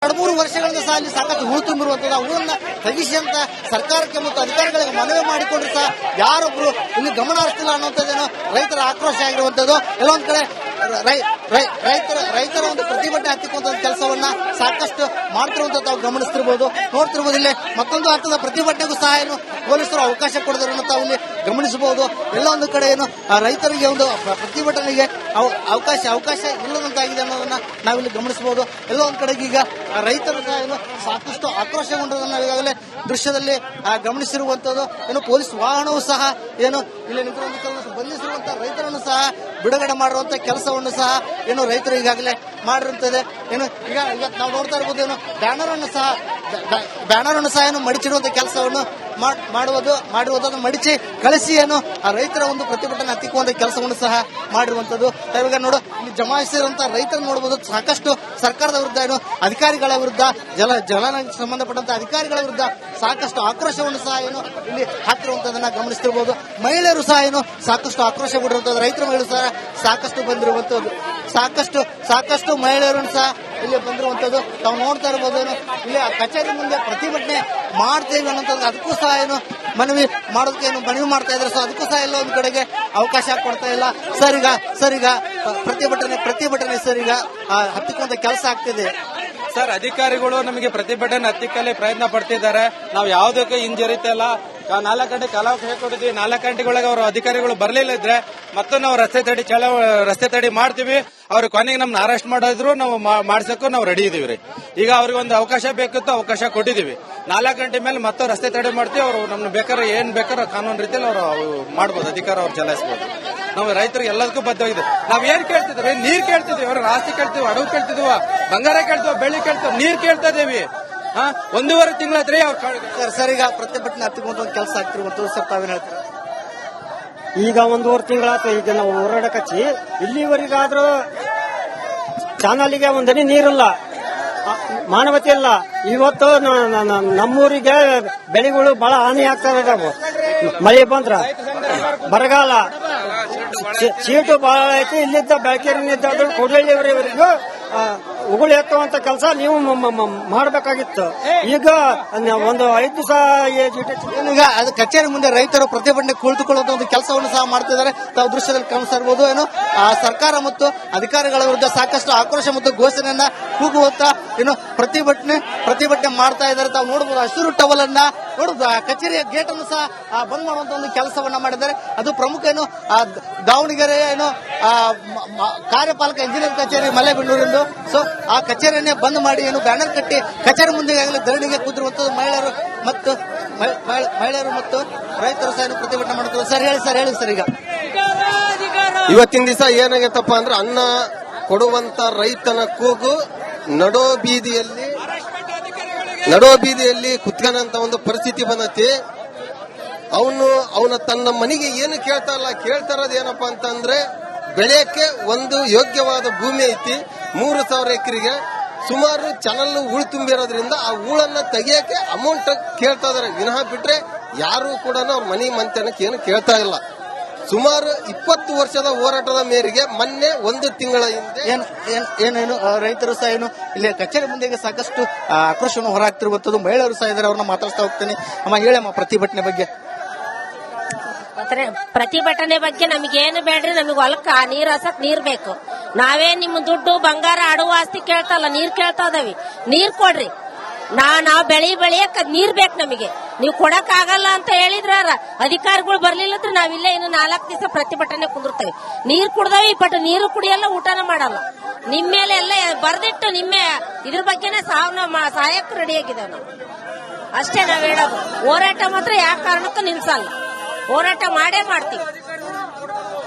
2-3 ವರ್ಷಗಳಿಂದ ಸಹ ಅಲ್ಲಿ ಸಾಕಷ್ಟು ಹೂಳು ತುಂಬಿರುವಂತದ್ದು. ಆ ಹೂಳನ್ನ ತಗಿಸಿ ಅಂತ ಸರ್ಕಾರಕ್ಕೆ ಮತ್ತು ಅಧಿಕಾರಿಗಳಿಗೆ ಮನವಿ ಮಾಡಿಕೊಂಡ್ರು ಸಹ ಯಾರೊಬ್ರು ಇಲ್ಲಿ ಗಮನ ಹರಿಸ್ತಿಲ್ಲ ಅನ್ನುವಂಥದ್ದೇನೋ ರೈತರ ಆಕ್ರೋಶ ಆಗಿರುವಂತದ್ದು. ಎಲ್ಲೊಂದ್ ಕಡೆ ರೈತರ ಒಂದು ಪ್ರತಿಭಟನೆ ಹತ್ತಿಕ್ಕುವಂತ ಕೆಲಸವನ್ನ ಸಾಕಷ್ಟು ಮಾಡ್ತಿರುವಂತ ತಾವು ಗಮನಿಸ್ತಿರ್ಬೋದು, ನೋಡ್ತಿರ್ಬೋದು. ಇಲ್ಲಿ ಮತ್ತೊಂದು ಹಂತದ ಪ್ರತಿಭಟನೆಗೂ ಸಹ ಏನು ಪೊಲೀಸರು ಅವಕಾಶ ಕೊಡೋದನ್ನು ತಾವು ಇಲ್ಲಿ ಗಮನಿಸಬಹುದು. ಎಲ್ಲ ಒಂದು ಕಡೆ ಏನು ರೈತರಿಗೆ ಒಂದು ಪ್ರತಿಭಟನೆಗೆ ಅವಕಾಶ ಇಲ್ಲದಂತಾಗಿದೆ ಅನ್ನೋದನ್ನ ನಾವಿಲ್ಲಿ ಗಮನಿಸಬಹುದು. ಎಲ್ಲ ಒಂದ್ ಕಡೆಗೆ ಈಗ ರೈತರು ಸಹ ಏನು ಸಾಕಷ್ಟು ಆಕ್ರೋಶಗೊಂಡದನ್ನ ಈಗಾಗಲೇ ದೃಶ್ಯದಲ್ಲಿ ಗಮನಿಸಿರುವಂತದ್ದು. ಏನು ಪೊಲೀಸ್ ವಾಹನವೂ ಸಹ ಏನು ಇಲ್ಲಿ ಬಂಧಿಸಿರುವಂತಹ ರೈತರನ್ನು ಸಹ ಬಿಡುಗಡೆ ಮಾಡುವಂತ ಕೆಲಸವನ್ನು ಸಹ ಏನು ರೈತರು ಈಗಾಗಲೇ ಮಾಡಿರುತ್ತದೆ. ಏನು ಈಗ ನಾವು ನೋಡ್ತಾ ಇರ್ಬೋದು, ಏನು ಬ್ಯಾನರ್ ಅನ್ನು ಸಹ ಏನು ಮಡಿಚಿಡುವಂತ ಕೆಲಸವನ್ನು ಮಾಡಿರುವುದನ್ನು ಮಡಿಚಿ ಕಳಿಸಿ ಏನು ಆ ರೈತರ ಒಂದು ಪ್ರತಿಭಟನೆ ಹತ್ತಿಕ್ಕುವಂತ ಕೆಲಸವನ್ನು ಸಹ ಮಾಡಿರುವಂತದ್ದು. ಇವಾಗ ನೋಡು, ಇಲ್ಲಿ ಜಮಾಯಿಸಿರುವಂತಹ ರೈತರು ನೋಡಬಹುದು, ಸಾಕಷ್ಟು ಸರ್ಕಾರದ ವಿರುದ್ಧ ಏನು ಅಧಿಕಾರಿಗಳ ವಿರುದ್ಧ ಜಲಕ್ಕೆ ಸಂಬಂಧಪಟ್ಟಂತ ಅಧಿಕಾರಿಗಳ ವಿರುದ್ಧ ಸಾಕಷ್ಟು ಆಕ್ರೋಶವನ್ನು ಸಹ ಏನು ಇಲ್ಲಿ ಹಾಕಿರುವಂತದನ್ನ ಗಮನಿಸ್ತಿರ್ಬೋದು. ಮಹಿಳೆಯರು ಸಹ ಏನು ಸಾಕಷ್ಟು ಆಕ್ರೋಶಗೊಂಡಿರುವಂತದ್ದು, ರೈತರ ಮಹಿಳೆಯರು ಸಹ ಸಾಕಷ್ಟು ಬಂದಿರುವಂತದ್ದು, ಸಾಕಷ್ಟು ಮಹಿಳೆಯರನ್ನು ಸಹ ಇಲ್ಲಿ ಬಂದಿರುವಂತದ್ದು ತಾವು ನೋಡ್ತಾ ಇರಬಹುದು. ಏನು ಇಲ್ಲಿ ಕಚೇರಿ ಮುಂದೆ ಪ್ರತಿಭಟನೆ ಮಾಡ್ತೇವೆ ಅನ್ನೋಂಥದ್ದು, ಅದಕ್ಕೂ ಸಹ ಏನು ಮನವಿ ಮಾಡೋದಕ್ಕೆ ಏನು ಮನವಿ ಮಾಡ್ತಾ ಇದ್ದಾರೆ. ಸೊ ಅದಕ್ಕೂ ಸಹ ಎಲ್ಲ ಒಂದು ಕಡೆಗೆ ಅವಕಾಶ ಕೊಡ್ತಾ ಇಲ್ಲ. ಸರ್ ಈಗ ಪ್ರತಿಭಟನೆ ಸರ್ ಈಗ ಹತ್ತಿಕ್ಕುವಂತ ಕೆಲಸ ಆಗ್ತಿದೆ ಸರ್. ಅಧಿಕಾರಿಗಳು ನಮಗೆ ಪ್ರತಿಭಟನೆ ಹತ್ತಿಕ್ಕಲ್ಲಿ ಪ್ರಯತ್ನ ಪಡ್ತಿದ್ದಾರೆ. ನಾವು ಯಾವುದಕ್ಕೆ ಹಿಂಜರಿತಾ ಇಲ್ಲ. 4 ಗಂಟೆ ಕಾಲಾವಕಾಶ ಕೊಟ್ಟಿದ್ವಿ. 4 ಗಂಟೆಗೊಳಗೆ ಅವರು ಅಧಿಕಾರಿಗಳು ಬರಲಿಲ್ಲ ಇದ್ರೆ ಮತ್ತೆ ನಾವು ರಸ್ತೆ ತಡೆ ಮಾಡ್ತೀವಿ. ಅವ್ರ ಕೊನೆಗೆ ನಮ್ನ ಅರೆಸ್ಟ್ ಮಾಡಿದ್ರು ನಾವು ಮಾಡ್ಸಕ್ಕೂ ನಾವು ರೆಡಿ ಇದೀವಿ. ಈಗ ಅವ್ರಿಗೆ ಒಂದು ಅವಕಾಶ ಬೇಕಿತ್ತು, ಅವಕಾಶ ಕೊಟ್ಟಿದೀವಿ. 4 ಗಂಟೆ ಮೇಲೆ ಮತ್ತೆ ರಸ್ತೆ ತಡೆ ಮಾಡ್ತೀವಿ. ಅವರು ನಮ್ನ ಬೇಕಾದ್ರೆ ಏನ್ ಬೇಕಾದ್ರೆ ಕಾನೂನು ರೀತಿಯಲ್ಲಿ ಅವರು ಮಾಡ್ಬೋದು, ಅಧಿಕಾರ ಅವ್ರು ಚಲಾಯಿಸಬಹುದು. ನಾವು ರೈತರಿಗೆ ಎಲ್ಲದಕ್ಕೂ ಬದ್ಧವಾಗಿದೆ. ನಾವ್ ಏನ್ ಕೇಳ್ತಿದ್ವಿ? ನೀರ್ ಕೇಳ್ತಿದ್ವಿ, ಅವ್ರ ಆಸ್ತಿ ಕೇಳ್ತೀವಿ, ಅಡವು ಕೇಳ್ತಿದ್ವಿ, ಬಂಗಾರ ಕೇಳ್ತೀವಿ, ಬೆಳ್ಳಿ ಕೇಳ್ತೀವಿ, ನೀರ್ ಕೇಳ್ತಾ ಇದೀವಿ. 1.5 ತಿಂಗಳಾದ್ರೆ ಸರ್ ಈಗ ಪ್ರತಿಭಟನೆ ಹತ್ತಿಕ್ಕುವಂತ ಕೆಲಸ ಆಗ್ತಿರುವಂತದ್ದು. ಸರ್ ತಾವೇನ್ ಹೇಳ್ತೀರಾ? ಈಗ 1.5 ತಿಂಗಳಾತ ಈಗ ನಾವು ಹೋರಾಡಕಚ್ಚಿ. ಇಲ್ಲಿವರೆಗಾದ್ರೂ ಚಾನಲ್ಗೆ ಒಂದನಿ ನೀರಿಲ್ಲ, ಮಾನವತೆ ಇಲ್ಲ. ಇವತ್ತು ನಮ್ಮೂರಿಗೆ ಬೆಳೆಗಳು ಬಹಳ ಹಾನಿ ಆಗ್ತಾ ಇದಾವೆ. ಮಳೆ ಬಂದ್ರ ಬರಗಾಲ, ಸೀಟು ಬಹಳ ಐತಿ. ಇಲ್ಲಿದ್ದ ಬೆಳಕೇರಿನಿಂದ ಕೊಡಳ್ಳಿವರೆಗೂ ಉಗುಳು ಎತ್ತುವಂತ ಕೆಲಸ ನೀವು ಮಾಡಬೇಕಾಗಿತ್ತು. ಈಗ ಒಂದು 5 ದಿವಸ ಈಗ ಅದು ಕಚೇರಿ ಮುಂದೆ ರೈತರು ಪ್ರತಿಭಟನೆ ಕುಳಿತುಕೊಳ್ಳುವಂತ ಒಂದು ಕೆಲಸವನ್ನು ಸಹ ಮಾಡ್ತಿದ್ದಾರೆ. ತಾವು ದೃಶ್ಯದಲ್ಲಿ ಗಮನಿಸ್ತಾ ಇರಬಹುದು. ಏನು ಸರ್ಕಾರ ಮತ್ತು ಅಧಿಕಾರಿಗಳ ವಿರುದ್ಧ ಸಾಕಷ್ಟು ಆಕ್ರೋಶ ಮತ್ತು ಘೋಷಣೆಯನ್ನ ಕೂಗುವಂತ ಏನು ಪ್ರತಿಭಟನೆ ಮಾಡ್ತಾ ಇದ್ದಾರೆ. ತಾವು ನೋಡಬಹುದು, ಹಸಿರು ಟವಲ್ ಅನ್ನ ನೋಡಬಹುದು. ಕಚೇರಿಯ ಗೇಟ್ ಅನ್ನು ಸಹ ಬಂದ್ ಮಾಡುವಂತ ಒಂದು ಕೆಲಸವನ್ನ ಮಾಡಿದ್ದಾರೆ. ಅದು ಪ್ರಮುಖ ಏನು ದಾವಣಗೆರೆ ಏನು ಕಾರ್ಯಪಾಲಕ ಇಂಜಿನಿಯರ್ ಕಚೇರಿ ಮಲೆಬೆನ್ನೂರಿಂದು. ಸೊ ಆ ಕಚೇರಿಯನ್ನೇ ಬಂದ್ ಮಾಡಿ ಏನು ಬ್ಯಾನರ್ ಕಟ್ಟಿ ಕಚೇರಿ ಮುಂದೆ ಈಗಾಗಲೇ ಧರಣಿಗೆ ಕೂತಿರುವಂತದ್ದು ಮಹಿಳೆಯರು ಮತ್ತು ರೈತರು ಸಹ ಪ್ರತಿಭಟನೆ ಮಾಡುತ್ತಾರೆ. ಸರ್ ಹೇಳಿ ಸರ್. ಈಗ ಇವತ್ತಿನ ದಿವಸ ಏನಾಗತ್ತಪ್ಪ ಅಂದ್ರೆ ಅನ್ನ ಕೊಡುವಂತ ರೈತನ ಕೂಗು ನಡೋ ಬೀದಿಯಲ್ಲಿ ಕುತ್ಕನಂತ ಒಂದು ಪರಿಸ್ಥಿತಿ ಬಂದತಿ. ಅವನ ತನ್ನ ಮನೆಗೆ ಏನು ಕೇಳ್ತಾ ಇರೋದು ಏನಪ್ಪಾ ಅಂತಂದ್ರೆ ಬೆಳೆಯಕ್ಕೆ ಒಂದು ಯೋಗ್ಯವಾದ ಭೂಮಿ ಐತಿ. 3,000 ಎಕರೆಗೆ ಸುಮಾರು ಚಾನಲ್ ಹೂಳು ತುಂಬಿರೋದ್ರಿಂದ ಆ ಹೂಳನ್ನ ತೆಗಿಯಕ್ಕೆ ಅಮೌಂಟ್ ಕೇಳ್ತಾ ಇದಾರೆ. ವಿನಃ ಬಿಟ್ರೆ ಯಾರು ಕೂಡ ಅವ್ರ ಮನೆ ಮಂತನಕ್ಕೆ ಏನು ಕೇಳ್ತಾ ಇಲ್ಲ. ಸುಮಾರು 20 ವರ್ಷದ ಹೋರಾಟದ ಮೇರೆಗೆ ಮೊನ್ನೆ 1 ತಿಂಗಳ ಹಿಂದೆ ಏನೇನು ರೈತರು ಸಹ ಏನು ಇಲ್ಲಿ ಕಚೇರಿ ಮುಂದೆ ಸಾಕಷ್ಟು ಆಕ್ರೋಶವನ್ನು ಹೊರಹಾಕ್ತಿರುವಂತದ್ದು. ಮಹಿಳೆಯರು ಸಹ ಇದ್ದಾರೆ, ಅವ್ರನ್ನ ಮಾತಾಡ್ತಾ ಹೋಗ್ತೇನೆ. ಅಮ್ಮ ಹೇಳಮ್ಮ ಪ್ರತಿಭಟನೆ ಬಗ್ಗೆ. ಪ್ರತಿಭಟನೆ ಬಗ್ಗೆ ನಮಗೇನು ಬೇಡ್ರಿ, ನಮಗೆ ಹೊಲಕ್ಕ ನೀರ್ ಹಸಕ್ ನೀರ್ ಬೇಕು. ನಾವೇ ನಿಮ್ಮ ದುಡ್ಡು ಬಂಗಾರ ಅಡವು ಆಸ್ತಿ ಕೇಳ್ತಲ್ಲ, ನೀರ್ ಕೇಳ್ತಾ ಇದಾವಿ. ನೀರ್ ಕೊಡ್ರಿ. ನಾವ್ ಬೆಳೆಯಕ್ ನೀರ್ ಬೇಕು ನಮಗೆ. ನೀವು ಕೊಡಕ್ ಆಗಲ್ಲ ಅಂತ ಹೇಳಿದ್ರ ಅಧಿಕಾರಿಗಳು ಬರ್ಲಿಲ್ಲ ಅಂದ್ರೆ ನಾವಿಲ್ಲೇ ಇನ್ನು 4 ದಿವಸ ಪ್ರತಿಭಟನೆ ಕುಂದಿರ್ತೇವೆ. ನೀರ್ ಕುಡ್ದವಿ, ಬಟ್ ನೀರು ಕುಡಿಯಲ್ಲ, ಊಟನ ಮಾಡಲ್ಲ. ನಿಮ್ಮೇಲೆ ಎಲ್ಲ ಬರ್ದಿಟ್ಟು ನಿಮ್ಮೆ ಇದ್ರ ಬಗ್ಗೆನೇ ಸಹಾಯಕ್ಕೆ ರೆಡಿಯಾಗಿದ್ದೇವೆ ನಾವು. ಅಷ್ಟೇ ನಾವ್ ಹೇಳೋದು. ಹೋರಾಟ ಮಾತ್ರ ಯಾವ ಕಾರಣಕ್ಕೂ ನಿಲ್ಸಲ್ಲ, ಹೋರಾಟ ಮಾಡೇ ಮಾಡ್ತೀವಿ.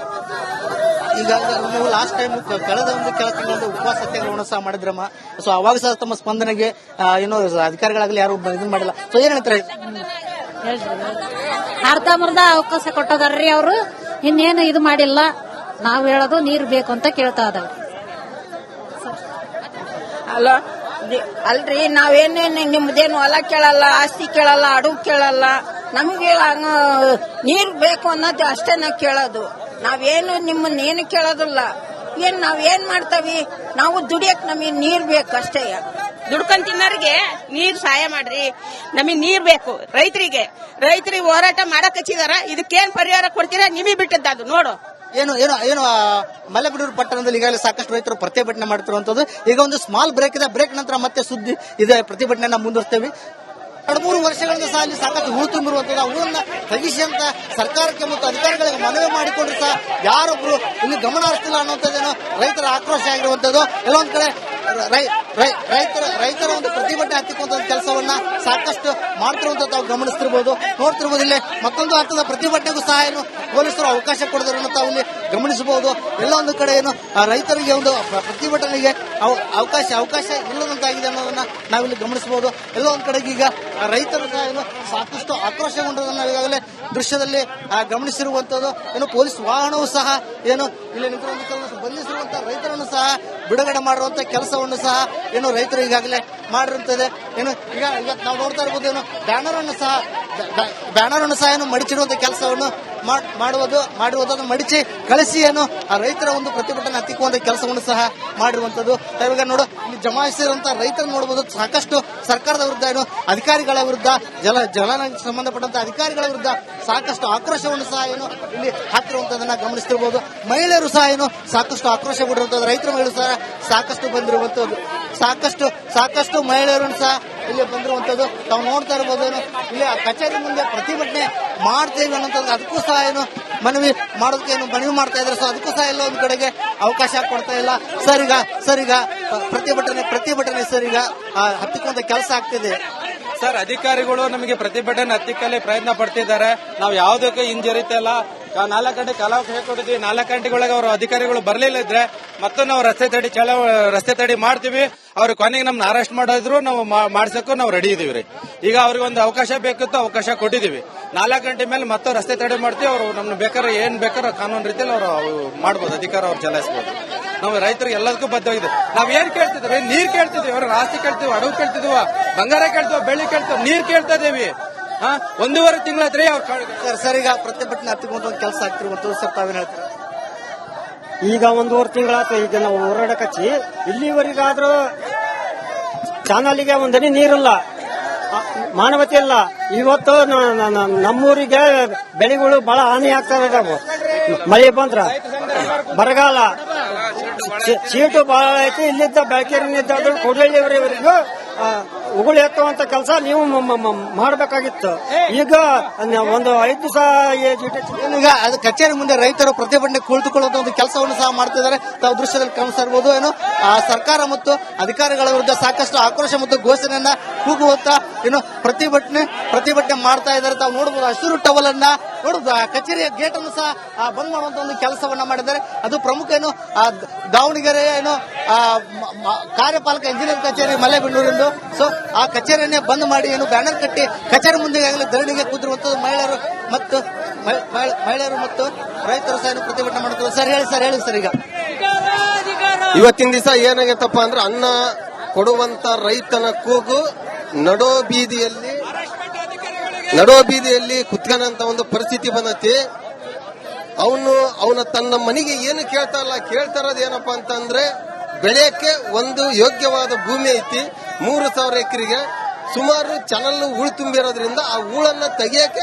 ಈಗ ನೀವು ಲಾಸ್ಟ್ ಟೈಮ್ ಕಳೆದ ಒಂದು ಕೆಲ ತಿಂಗಳಿಂದ ಉಪವಾಸ ಸತ್ಯಾಗ್ರಹವನ್ನು ಸಹ ಮಾಡಿದ್ರಮ್ಮ. ಸೊ ಅವಾಗ ಸಹ ತಮ್ಮ ಸ್ಪಂದನೆಗೆ ಏನೋ ಅಧಿಕಾರಿಗಳಾಗಲಿ ಯಾರು ಇದನ್ ಮಾಡಿಲ್ಲ. ಸೊ ಏನ್ ಹೇಳ್ತಾರೆ? ಅರ್ಧಮರ್ಧ ಅವಕಾಶ ಕೊಟ್ಟದಾರ್ರಿ ಅವರು, ಇನ್ನೇನು ಇದು ಮಾಡಿಲ್ಲ. ನಾವು ಹೇಳೋದು ನೀರು ಬೇಕು ಅಂತ ಕೇಳ್ತಾ ಇದಾವೆ. ಅಲ್ರಿ, ನಾವೇನೇನು ನಿಮ್ದೇನು ಹೊಲ ಕೇಳಲ್ಲ, ಆಸ್ತಿ ಕೇಳಲ್ಲ, ಅಡವು ಕೇಳಲ್ಲ. ನಮ್ಗೆ ನೀರ್ ಬೇಕು ಅನ್ನೋದು ಅಷ್ಟೇ ನಾವು ಕೇಳೋದು. ನಾವೇನು ನಿಮ್ಮನ್ನೇನು ಕೇಳೋದಿಲ್ಲ. ನಾವೇನ್ ಮಾಡ್ತಾವಿ? ನಾವು ದುಡಿಯಕ್ ನಮಗೆ ನೀರ್ ಬೇಕು ಅಷ್ಟೇ. ದುಡ್ಕೊಂಡ್ ತಿನ್ನೋರಿಗೆ ನೀರ್ ಸಹಾಯ ಮಾಡ್ರಿ. ನಮಗ್ ನೀರ್ ಬೇಕು ರೈತರಿಗೆ ಹೋರಾಟ ಮಾಡಕ್ ಹಚ್ಚಿದಾರ. ಇದಕ್ಕೇನ್ ಪರಿಹಾರ ಕೊಡ್ತೀರಾ? ನಿಮಗೆ ಬಿಟ್ಟದ್ದು ಅದು ನೋಡು. ಏನು ಏನು ಏನು ಮಲೆಬೆನ್ನೂರು ಪಟ್ಟಣದಲ್ಲಿ ಈಗಾಗಲೇ ಸಾಕಷ್ಟು ರೈತರು ಪ್ರತಿಭಟನೆ ಮಾಡ್ತಿರುವಂತದ್ದು. ಈಗ ಒಂದು ಸ್ಮಾಲ್ ಬ್ರೇಕ್ ಇದೆ. ಬ್ರೇಕ್ ನಂತರ ಮತ್ತೆ ಸುದ್ದಿ ಇದೆ, ಪ್ರತಿಭಟನೆಯನ್ನ ಮುಂದುವರಿಸ್ತೇವೆ. 2-3 ವರ್ಷಗಳಿಂದ ಸಹ ಅಲ್ಲಿ ಸಾಕಷ್ಟು ಹೂಳು ತುಂಬಿರುವಂತದ್ದು. ಆ ಹೂಳನ್ನ ತಗಿಸಿ ಅಂತ ಸರ್ಕಾರಕ್ಕೆ ಮತ್ತು ಅಧಿಕಾರಿಗಳಿಗೆ ಮನವಿ ಮಾಡಿಕೊಂಡ್ರು ಸಹ ಯಾರೊಬ್ರು ಇಲ್ಲಿ ಗಮನ ಹರಿಸ್ತಿಲ್ಲ ಅನ್ನುವಂಥದ್ದೇನೋ ರೈತರ ಆಕ್ರೋಶ ಆಗಿರುವಂತದ್ದು. ಕೆಲವೊಂದ್ ಕಡೆ ರೈತರ ಒಂದು ಪ್ರತಿಭಟನೆ ಹತ್ತಿಕ್ಕುವಂತ ಕೆಲಸವನ್ನ ಸಾಕಷ್ಟು ಮಾಡ್ತಿರುವಂತ ತಾವು ಗಮನಿಸ್ತಿರ್ಬೋದು, ನೋಡ್ತಿರ್ಬೋದು. ಇಲ್ಲಿ ಮತ್ತೊಂದು ಹಂತದ ಪ್ರತಿಭಟನೆಗೂ ಸಹ ಏನು ಪೊಲೀಸರು ಅವಕಾಶ ಕೊಡೋದನ್ನು ತಾವು ಇಲ್ಲಿ ಗಮನಿಸಬಹುದು. ಎಲ್ಲ ಒಂದು ಕಡೆ ಏನು ರೈತರಿಗೆ ಒಂದು ಪ್ರತಿಭಟನೆಗೆ ಅವಕಾಶ ಇಲ್ಲದಂತಾಗಿದೆ ಅನ್ನೋದನ್ನ ನಾವಿಲ್ಲಿ ಗಮನಿಸಬಹುದು. ಎಲ್ಲ ಒಂದ್ ಕಡೆಗೆ ಈಗ ರೈತರು ಸಹ ಏನು ಸಾಕಷ್ಟು ಆಕ್ರೋಶಗೊಂಡಿರೋದನ್ನ ನಾವು ಈಗಾಗಲೇ ದೃಶ್ಯದಲ್ಲಿ ಗಮನಿಸಿರುವಂತದ್ದು. ಏನು ಪೊಲೀಸ್ ವಾಹನವೂ ಸಹ ಏನು ಇಲ್ಲಿ ಬಂಧಿಸಿರುವಂತಹ ರೈತರನ್ನು ಸಹ ಬಿಡುಗಡೆ ಮಾಡುವಂತ ಕೆಲಸವನ್ನು ಸಹ ಏನು ರೈತರು ಈಗಾಗಲೇ ಮಾಡಿರುತ್ತದೆ. ಏನು ಈಗ ನಾವು ನೋಡ್ತಾ ಇರ್ಬೋದು, ಏನು ಬ್ಯಾನರ್ ಅನ್ನು ಸಹ ಏನು ಮಡಿಚಿಡುವಂತ ಕೆಲಸವನ್ನು ಮಾಡಿರುವುದನ್ನು ಮಡಿಚಿ ಕಳಿಸಿ ಏನು ಆ ರೈತರ ಒಂದು ಪ್ರತಿಭಟನೆ ಹತ್ತಿಕ್ಕುವಂತ ಕೆಲಸವನ್ನು ಸಹ ಮಾಡಿರುವಂತದ್ದು. ಇವಾಗ ನೋಡು, ಇಲ್ಲಿ ಜಮಾಯಿಸಿರುವಂತಹ ರೈತರು ನೋಡಬಹುದು, ಸಾಕಷ್ಟು ಸರ್ಕಾರದ ವಿರುದ್ಧ ಏನು ಅಧಿಕಾರಿಗಳ ವಿರುದ್ಧ ಜಲಕ್ಕೆ ಸಂಬಂಧಪಟ್ಟಂತ ಅಧಿಕಾರಿಗಳ ವಿರುದ್ಧ ಸಾಕಷ್ಟು ಆಕ್ರೋಶವನ್ನು ಸಹ ಏನು ಇಲ್ಲಿ ಹಾಕಿರುವಂತದನ್ನ ಗಮನಿಸ್ತಿರ್ಬೋದು. ಮಹಿಳೆಯರು ಸಹ ಏನು ಸಾಕಷ್ಟು ಆಕ್ರೋಶಗೊಂಡಿರುವಂತದ್ದು. ರೈತರ ಮಹಿಳೆಯರು ಸಹ ಸಾಕಷ್ಟು ಬಂದಿರುವಂತದ್ದು. ಸಾಕಷ್ಟು ಮಹಿಳೆಯರನ್ನು ಸಹ ಇಲ್ಲಿ ಬಂದಿರುವಂತದ್ದು ತಾವು ನೋಡ್ತಾ ಇರಬಹುದು. ಏನು ಇಲ್ಲಿ ಕಚೇರಿ ಮುಂದೆ ಪ್ರತಿಭಟನೆ ಮಾಡ್ತೇವೆ ಅನ್ನೋಂಥದ್ದು, ಅದಕ್ಕೂ ಸಹ ಏನು ಮನವಿ ಮಾಡೋದಕ್ಕೆ ಏನು ಮನವಿ ಮಾಡ್ತಾ ಇದ್ದಾರೆ. ಸೊ ಅದಕ್ಕೂ ಸಹ ಎಲ್ಲ ಒಂದು ಕಡೆಗೆ ಅವಕಾಶ ಕೊಡ್ತಾ ಇಲ್ಲ. ಸರ್ ಈಗ ಪ್ರತಿಭಟನೆ ಸರ್ ಈಗ ಹತ್ತಿಕ್ಕುವಂತ ಕೆಲಸ ಆಗ್ತಿದೆ. ಸರ್, ಅಧಿಕಾರಿಗಳು ನಮಗೆ ಪ್ರತಿಭಟನೆ ಹತ್ತಿಕ್ಕಲ್ಲಿ ಪ್ರಯತ್ನ ಪಡ್ತಿದ್ದಾರೆ. ನಾವು ಯಾವುದಕ್ಕೆ ಹಿಂಜರಿತಲ್ಲ. 4 ಗಂಟೆ ಕಾಲಾವಕಾಶ ಕೊಟ್ಟಿದ್ವಿ. 4 ಗಂಟೆಗೊಳಗೆ ಅವರು ಅಧಿಕಾರಿಗಳು ಬರಲಿಲ್ಲ ಇದ್ರೆ ಮತ್ತು ನಾವು ರಸ್ತೆ ತಡೆ ಮಾಡ್ತೀವಿ. ಅವ್ರು ಕೊನೆಗೆ ನಮ್ನ ಅರೆಸ್ಟ್ ಮಾಡಿದ್ರು ನಾವು ಮಾಡ್ಸಕ್ಕೂ ನಾವು ರೆಡಿ ಇದೀವಿ ರೀ. ಈಗ ಅವ್ರಿಗೆ ಒಂದು ಅವಕಾಶ ಬೇಕಿತ್ತು, ಅವಕಾಶ ಕೊಟ್ಟಿದೀವಿ. 4 ಗಂಟೆ ಮೇಲೆ ಮತ್ತೆ ರಸ್ತೆ ತಡೆ ಮಾಡ್ತೀವಿ. ಅವರು ನಮ್ನ ಬೇಕಾದ್ರೆ ಏನ್ ಬೇಕಾದ್ರೆ ಕಾನೂನು ರೀತಿಯಲ್ಲಿ ಅವರು ಮಾಡ್ಬೋದು, ಅಧಿಕಾರ ಅವ್ರು ಚಲಾಯಿಸಬಹುದು. ನಾವು ರೈತರಿಗೆ ಎಲ್ಲದಕ್ಕೂ ಬದ್ಧವಾಗಿದೆ. ನಾವ್ ಏನ್ ಕೇಳ್ತಿದ್ವಿ? ನೀರ್ ಕೇಳ್ತಿದ್ವಿ, ಅವ್ರ ಆಸ್ತಿ ಕೇಳ್ತೀವಿ, ಅಡವು ಕೇಳ್ತಿದ್ವ, ಬಂಗಾರ ಕೇಳ್ತೀವಿ, ಬೆಳ್ಳಿ ಕೇಳ್ತೀವಿ, ನೀರ್ ಕೇಳ್ತಾ ಇದೀವಿ. 1.5 ತಿಂಗಳಾದ್ರಿ ಸರ್ ಈಗ ಪ್ರತಿಭಟನೆ ಹತ್ತಿಕ್ಕುವಂತ ಒಂದು ಕೆಲಸ ಆಗ್ತಿರುವಂತದ್ದು. ಸರ್ ತಾವೇನ್ ಹೇಳ್ತೀರಾ? ಈಗ 1.5 ತಿಂಗಳಾತ ಈಗ ನಾವು ಹೋರಾಡಕಚ್ಚಿ. ಇಲ್ಲಿವರೆಗಾದ್ರೂ ಚಾನಲ್ಗೆ ಒಂದನಿ ನೀರಿಲ್ಲ, ಮಾನವತೆ ಇಲ್ಲ. ಇವತ್ತು ನಮ್ಮೂರಿಗೆ ಬೆಳೆಗಳು ಬಹಳ ಹಾನಿ ಆಗ್ತಾ ಇದಾವೆ. ಮಳೆ ಬಂದ್ರ, ಬರಗಾಲ, ಸೀಟು ಬಹಳ ಐತಿ. ಇಲ್ಲಿದ್ದ ಬೆಳಕೇರಿನಿಂದ ಕೊಡಳ್ಳಿಯವರೆಗೂ ಉಗುಳು ಎತ್ತುವಂತ ಕೆಲಸ ನೀವು ಮಾಡಬೇಕಾಗಿತ್ತು. ಈಗ ಒಂದು 5 ದಿವಸ ಈಗ ಅದು ಕಚೇರಿ ಮುಂದೆ ರೈತರು ಪ್ರತಿಭಟನೆ ಕುಳಿತುಕೊಳ್ಳುವಂತ ಒಂದು ಕೆಲಸವನ್ನು ಸಹ ಮಾಡ್ತಿದ್ದಾರೆ. ತಾವು ದೃಶ್ಯದಲ್ಲಿ ಗಮನಿಸ್ತಾ ಇರಬಹುದು. ಏನು ಸರ್ಕಾರ ಮತ್ತು ಅಧಿಕಾರಿಗಳ ವಿರುದ್ಧ ಸಾಕಷ್ಟು ಆಕ್ರೋಶ ಮತ್ತು ಘೋಷಣೆಯನ್ನ ಕೂಗುವಂತ ಏನು ಪ್ರತಿಭಟನೆ ಮಾಡ್ತಾ ಇದ್ದಾರೆ. ತಾವು ನೋಡಬಹುದು, ಹಸಿರು ಟವಲ್ ಅನ್ನ ನೋಡುದು ಕಚೇರಿಯ ಗೇಟ್ ಅನ್ನು ಸಹ ಬಂದ್ ಮಾಡುವಂತ ಒಂದು ಕೆಲಸವನ್ನ ಮಾಡಿದ್ದಾರೆ. ಅದು ಪ್ರಮುಖ ಏನು ದಾವಣಗೆರೆ ಏನು ಕಾರ್ಯಪಾಲಕ ಇಂಜಿನಿಯರ್ ಕಚೇರಿ ಮಲೆಬೆನ್ನೂರಿಂದು. ಸೊ ಆ ಕಚೇರಿಯನ್ನೇ ಬಂದ್ ಮಾಡಿ ಏನು ಬ್ಯಾನರ್ ಕಟ್ಟಿ ಕಚೇರಿ ಮುಂದೆ ಈಗಾಗಲೇ ಧರಣಿಗೆ ಕೂತಿರುವಂತದ್ದು. ಮಹಿಳೆಯರು ಮತ್ತು ರೈತರು ಸಹ ಪ್ರತಿಭಟನೆ ಮಾಡುತ್ತಾರೆ. ಸರ್ ಹೇಳಿ ಸರ್. ಈಗ ಇವತ್ತಿನ ದಿವಸ ಏನಾಗೈತಪ್ಪ ಅಂದ್ರೆ, ಅನ್ನ ಕೊಡುವಂತ ರೈತನ ಕೂಗು ನಡೋ ಬೀದಿಯಲ್ಲಿ ಕುತ್ಕೊಂಡಂತ ಒಂದು ಪರಿಸ್ಥಿತಿ ಬಂದತಿ. ಅವನ ತನ್ನ ಮನೆಗೆ ಏನು ಕೇಳ್ತಾ ಇರೋದು ಏನಪ್ಪಾ ಅಂತಂದ್ರೆ, ಬೆಳೆಯಕ್ಕೆ ಒಂದು ಯೋಗ್ಯವಾದ ಭೂಮಿ ಐತಿ. 3,000 ಎಕರೆಗೆ ಸುಮಾರು ಚಾನಲ್ ಹೂಳು ತುಂಬಿರೋದ್ರಿಂದ ಆ ಹೂಳನ್ನ ತೆಗಿಯಕ್ಕೆ